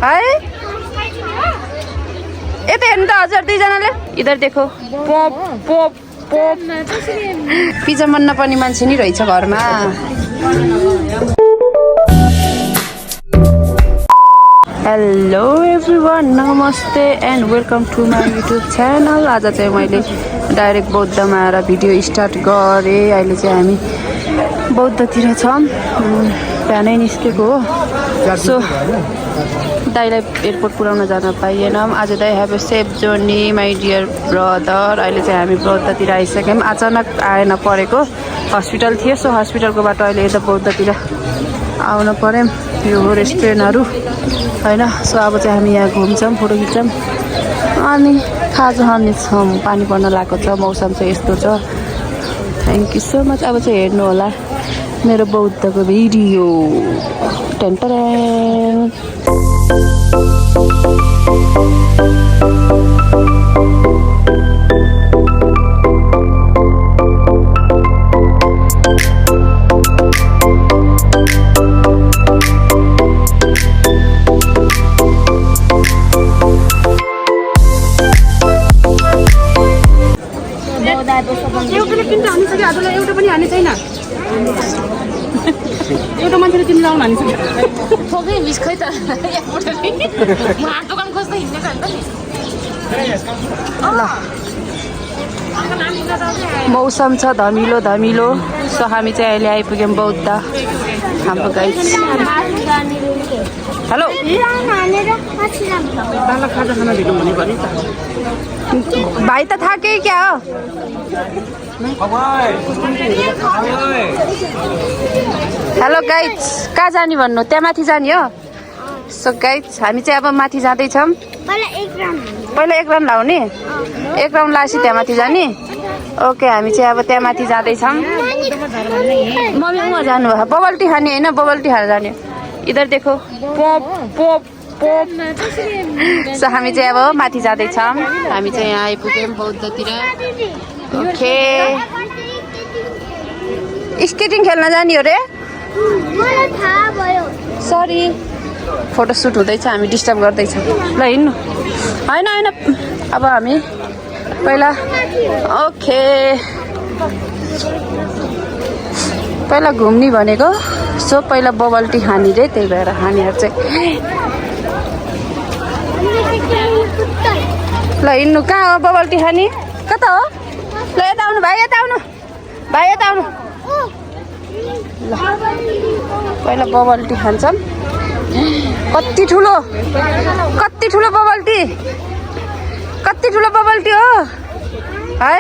है यता हेर्नु त हजुर दुईजनाले इधर देखो पोप पोप पोप पिज्जा मन नपर्ने मान्छे नि रहेछ घरमा हेलो एभ्रिवान नमस्ते and welcome to my YouTube channel आज चाहिँ मैले डाइरेक्ट बौद्धमा आएर भिडियो स्टार्ट गरेँ अहिले चाहिँ हामी बौद्धतिर छौँ बिहानै निस्केको हो सो दाइलाई एयरपोर्ट पुऱ्याउन जान पाइएनौँ आज दाइ have a safe journey my dear brother अहिले चाहिँ हामी बौद्धतिर आइसक्यौँ अचानक आएन परेको हस्पिटल थियो सो हस्पिटलको बाटो अहिले यता बौद्धतिर आउनु पर्यो यो हो रेस्टुरेन्टहरू होइन सो अब चाहिँ हामी यहाँ घुम्छौँ फोटो खिच्छौँ अनि खाजा खानेछौँ पानी पर्न लागेको छ मौसम चाहिँ यस्तो छ थ्याङ्क यू सो मच अब चाहिँ हेर्नु होला मेरो बौद्धको भिडियो टेन्टरेन एउटा पनि हाने छैन एउटा मान्छेले तिमीले लाउनु हानिसक्यो फोकै मिस खै त दोकान खोज्दै हिँडेको ल मौसम छ धमिलो धमिलो सो हामी चाहिँ अहिले आइपुग्यौँ बौद्ध हाम्रो गाइड हेलो भाइ त थाके क्या हो हेलो गाइड्स कहाँ जाने भन्नु त्यहाँ माथि जाने हो सो गाइड्स हामी चाहिँ अब माथि जाँदैछौँ पहिला एक राउन्ड लाउने एक राउन्ड लाएपछि त्यहाँ माथि जाने ओके हामी चाहिँ अब त्यहाँ माथि जाँदैछौँ मम्मी उहाँ जानु भयो बबल टी खाने होइन बबल टी खाएर जाने इधर देखो पोप पोप पोप सो हामी चाहिँ अब माथि जाँदैछौँ हामी चाहिँ यहाँ आइपुग्यौँ बौद्धतिर ओके स्केटिङ खेल्न जाने हो रे सरी फोटो सुट हुँदैछ हामी डिस्टर्ब गर्दैछौँ ल हिँड्नु होइन होइन अब हामी पहिला ओके पहिला घुम्ने भनेको सो पहिला बबल टी खाने रे त्यही भएर हामीहरू चाहिँ ल हिँड्नु कहाँ हो बबल टी खाने कता हो ल यता आउनु भाइ यता आउनु भाइ यता आउनु ल पहिला बबल टी खान्छौँ कति ठुलो बबल टी कति ठुलो बबल टी हो है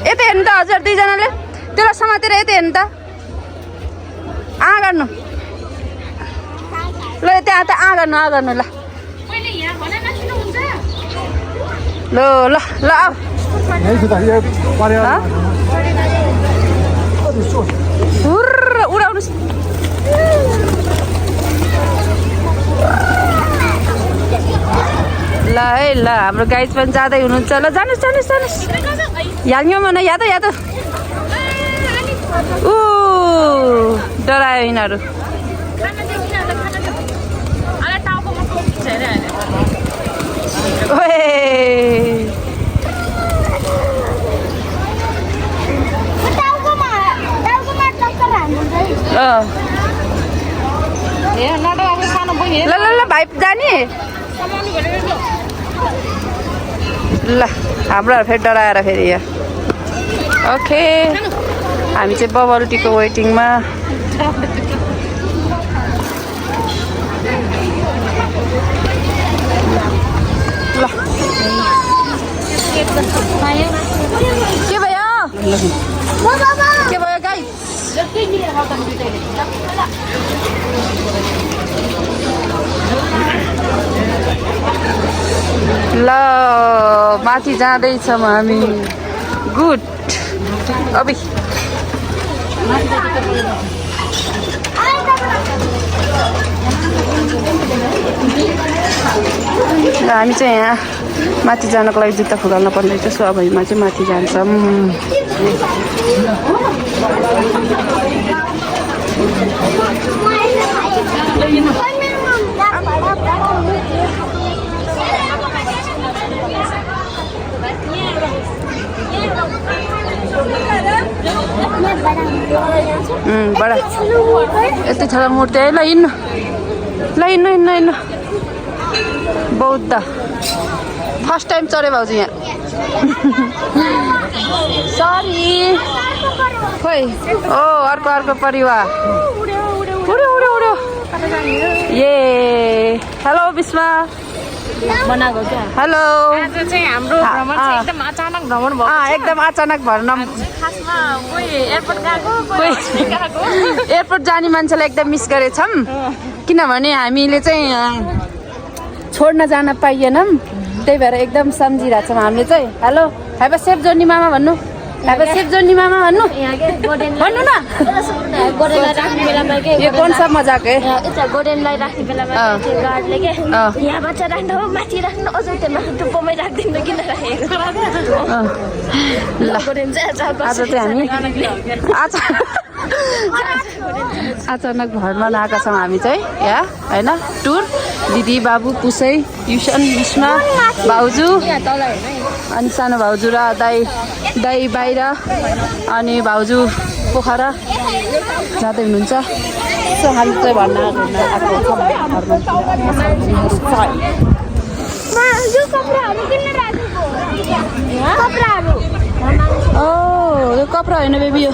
यता हेर्नु त हजुर दुईजनाले त्यसलाई समातेर यता हेर्नु त गर्नु ल त्यहाँ त गर्नु ल ल ल ल उडाउनु ल है ल हाम्रो गाइड पनि जाँदै हुनुहुन्छ ल जानुहोस् याल्यौँ न याद ऊ डरायो यिनीहरू ल ल ल भाइ जाने ल हाम्रो फेरि डराएर फेरि यहाँ ओके हामी चाहिँ बबल टीको वेटिङमा ल के भयो गाई ल माथि जाँदैछौँ हामी गुड अबि हामी चाहिँ यहाँ माथि जानको लागि जुत्ता फुकाल्न पर्ने छ सो अब हामी चाहिँ माथि जान्छौँ यति ठुलो मूर्ति है ल हिँड्नु ल हिँड्नु हिँड्नु हिँड्नु बौद्ध फर्स्ट टाइम चढे भाउजू यहाँ सरी खोइ ओ अर्को अर्को परिवार उड्यो उड्यो उड्यो ए हेलो बिस्मा बनाएको क्या हेलो आज चाहिँ हाम्रो भ्रमण चाहिँ एकदम अचानक भ्रमण भयो एकदम अचानक भर्न खासमा कोही एयरपोर्ट गएको कोही गएको एयरपोर्ट जाने मान्छेलाई एकदम मिस गरेछौँ किनभने हामीले चाहिँ छोड्न जान पाइएनौँ त्यही भएर एकदम सम्झिरहेछौँ हामीले चाहिँ hello have a safe journey मामा भन्नु हेभ अ सेफ जर्नी मामा भन्नु भन्नु न गोडेनलाई राख्ने बेलामा के यो कौन सा मजाक है यता गोडेनलाई राख्ने बेलामा त्यो गार्डले के यहाँबाट राख्नु हो माथि राख्नु अझ त्यो माथि टुप्पोमै राख्दिनु किन राखेको ल गोडेन चाहिँ आज चाहिँ हामी अचानक भरमा आएका छौँ हामी चाहिँ यहाँ होइन टुर दिदी बाबु पुसै युसन बिस्मा भाउजू अनि सानो भाउजू र दाई बाहिर अनि भाउजू पोखरा जाँदै हुनुहुन्छ सो हामी चाहिँ भर्न आएको छौँ यो कपडा होइन बेबी यो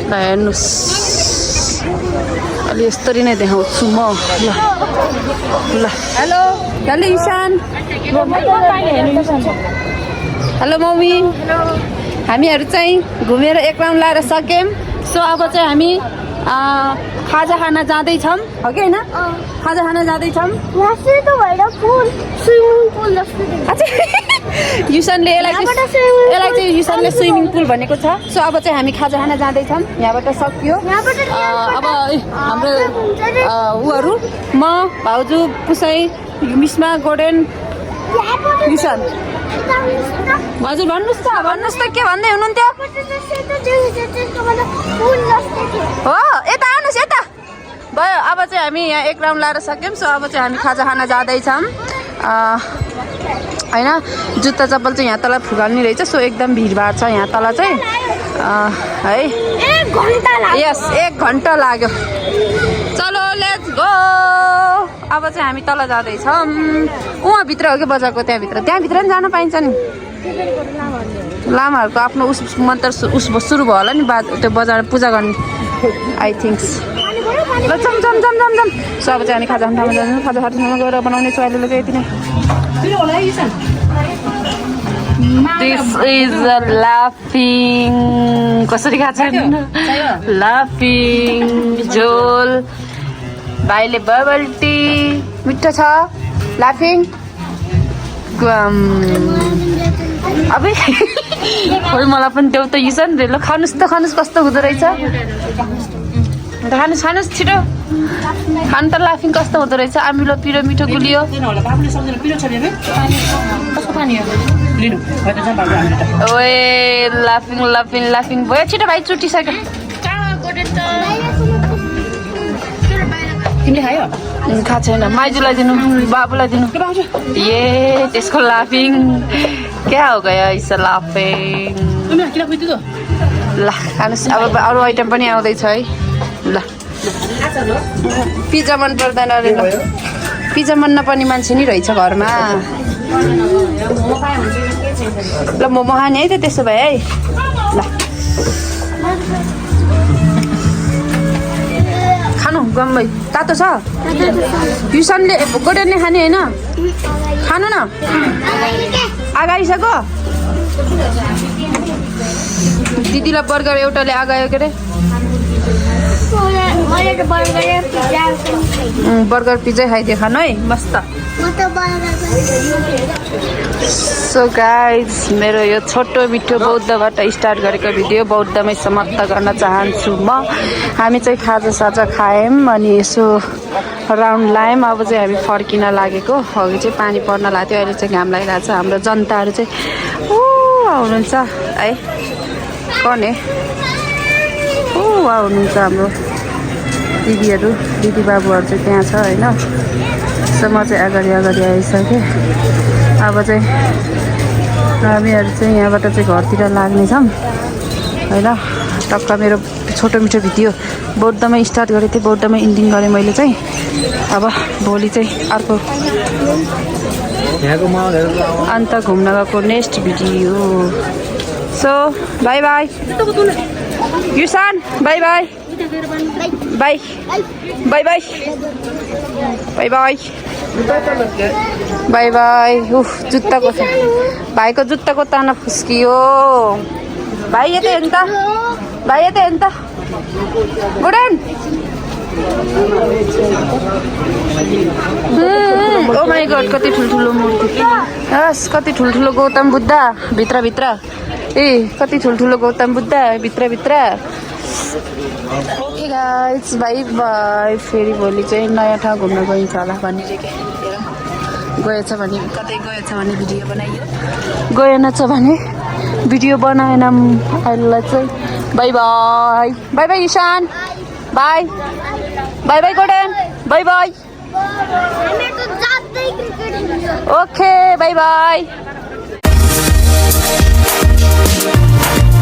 ल हेर्नुहोस् अलि यस्तरी नै देखाउँछु म ल ल हेलो हेलो युसान हेलो मम्मी हामीहरू चाहिँ घुमेर एक राउन्ड लाएर सक्यौँ सो अब चाहिँ हामी खाजा खान जाँदैछौँ हो कि होइन खाजा खान जाँदैछौँ युसनले यसलाई चाहिँ युसनले स्विमिङ पुल भनेको छ सो अब चाहिँ हामी खाजा खान जाँदैछौँ यहाँबाट सकियो अब हाम्रो उहरू म भाउजू पुसै मिस्मा गोडेन युसन हजुर भन्नुहोस् त के भन्दै हुनुहुन्थ्यो हो यता आउनुहोस् यता भयो अब चाहिँ हामी यहाँ एक राउन्ड लाएर सक्यौँ सो अब चाहिँ हामी खाजा खान जाँदैछौँ होइन जुत्ता चप्पल चाहिँ यहाँ तल फुगाल्ने रहेछ सो एकदम भिडभाड छ यहाँ तल चाहिँ है यस 1 घन्टा लाग्यो चलो लेट्स गो अब चाहिँ हामी तल जाँदैछौँ उहाँभित्र हो कि बजारको त्यहाँभित्र पनि जान पाइन्छ नि लामाहरूको आफ्नो मन्त्र सुरु भयो होला नि त्यो बजार पूजा गर्ने आई थिङ्क्स ल जम जम जम जम जम सो अब चाहिँ हामी खाजा खाना जान्छौँ खाजा खाना गएर बनाउने छु अहिले चाहिँ यति नै दिस इज लाफिङ कसरी खान्छ लाफिङ झोल भाइले बबल टी मिठो छ लाफिङ अब खोइ मलाई पनि देऊ त युसन रे ल खानुहोस् कस्तो हुँदो रहेछ खानुहोस् छिटो खानु त लाफिङ कस्तो हुँदो रहेछ आमिलो पिरो मिठो गुलियो ओए लाफिङ लाफिङ लाफिङ भयो छिटो भाइ चुटिसक्यो थाहा छैन माइजूलाई दिनु बाबुलाई दिनु ए त्यसको लाफिङ क्या हो गयो इट्स लाफिङ ल खानुहोस् अब अरू आइटम पनि आउँदैछ है ल पिज्जा मन पर्दैन अरे ल पिज्जा मन नपर्ने मान्छे नि रहेछ घरमा ल मोमो खाने है त त्यसो भए है ल खानु गम्मै तातो छ युसनले गोडेनले खाने होइन खानु न आगाइसक्यो दिदीलाई बर्गर एउटाले आगायो के अरे बर्गर पिज्जा खाइदियो खानु है मस्त सो गाइज मेरो यो छोटो मिठो बौद्धबाट स्टार्ट गरेको भिडियो बौद्धमै समाप्त गर्न चाहन्छु म हामी चाहिँ खाजा साजा खायौँ अनि यसो राउन्ड लायौँ अब चाहिँ हामी फर्किन लागेको अघि चाहिँ पानी पर्न लाग्थ्यो अहिले चाहिँ घाम लागिरहेको छ हाम्रो जनताहरू चाहिँ आउनुहुन्छ है कने आउनुहुन्छ हाम्रो दिदीहरू दिदी बाबुहरू चाहिँ त्यहाँ छ होइन सो म चाहिँ अगाडि आइसकेँ अब चाहिँ हामीहरू चाहिँ यहाँबाट चाहिँ घरतिर लाग्नेछौँ होइन टक्क मेरो छोटो मिठो भिडियो बौद्धमै स्टार्ट गरेको थिएँ, बौद्धमै इन्डिङ गरेँ मैले चाहिँ। अब भोलि चाहिँ अर्को अन्त घुम्न गएको next video. So bye bye युसान, bye bye bye bye bye bye bye bye bye. उफ जुत्ताको भाइको जुत्ताको ताना फुस्कियो। भाइ यतै हेर्नु त, भाइ यतै हेर्नु त। गुडन ओ माई गड, कति ठुल्ठुलो मूर्ति। यस कति ठुल्ठुलो गौतम बुद्ध भित्रभित्र। ए कति ठुल्ठुलो गौतम बुद्ध भित्रभित्र। Okay guys by by. फेरि भोलि चाहिँ नयाँ ठाउँ घुम्न गइन्छ होला भनिरहेको। गएछ भने कतै गएछ भने भिडियो बनाइयो, गएन छ भने भिडियो बनाएन। अहिले चाहिँ bye bye bye bye Ishan, bye bye bye गोडेन, bye bye. Okay bye by.